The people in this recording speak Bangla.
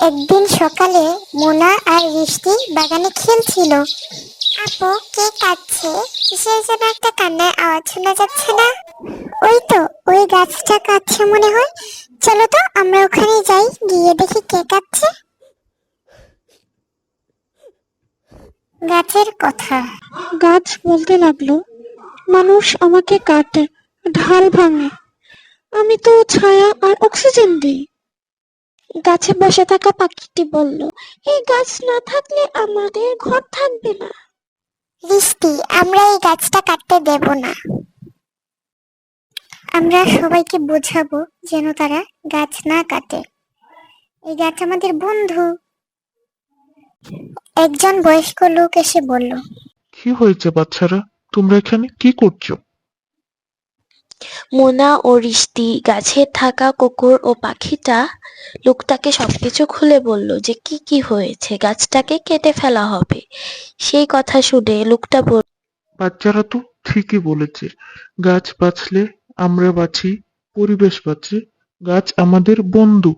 একদিন সকালে মোনা আর বৃষ্টি বাগানে খেলছিল। আপু, কে কাটছে? কিসের যেন একটা কান্নার আওয়াজ শোনা যাচ্ছে না? ওই তো, ওই গাছটা কাটছে মনে হয়। চলো তো আমরা ওখানে যাই, গিয়ে দেখি কে কাটছে। গাছের কথা। গাছ বলতে লাগলো, মানুষ আমাকে কাটে, ঢাল ভাঙে, আমি তো ছায়া আর অক্সিজেন দিই। গাছে বসে থাকা পাখিটি বলল, এই গাছ না থাকলে আমাদের ঘর থাকবে না। বৃষ্টি, আমরা এই গাছটা কাটতে দেব না। আমরা সবাইকে বোঝাবো যেন তারা গাছ না কাটে। এই গাছ আমাদের বন্ধু। একজন বয়স্ক লোক এসে বলল, কি হয়েছে বাচ্চারা, তোমরা এখানে কি করছো? মোনা ও রিশতি গাছে থাকা কুকুর ও পাখিটা লোকটাকে সবকিছু খুলে বলল যে কি কি হয়েছে, গাছটাকে কেটে ফেলা হবে। সেই কথা শুনে লোকটা বলল, বাচ্চারা তো ঠিকই বলেছে, গাছ বাঁচলে আমরা বাঁচি, পরিবেশ বাঁচে, গাছ আমাদের বন্ধু।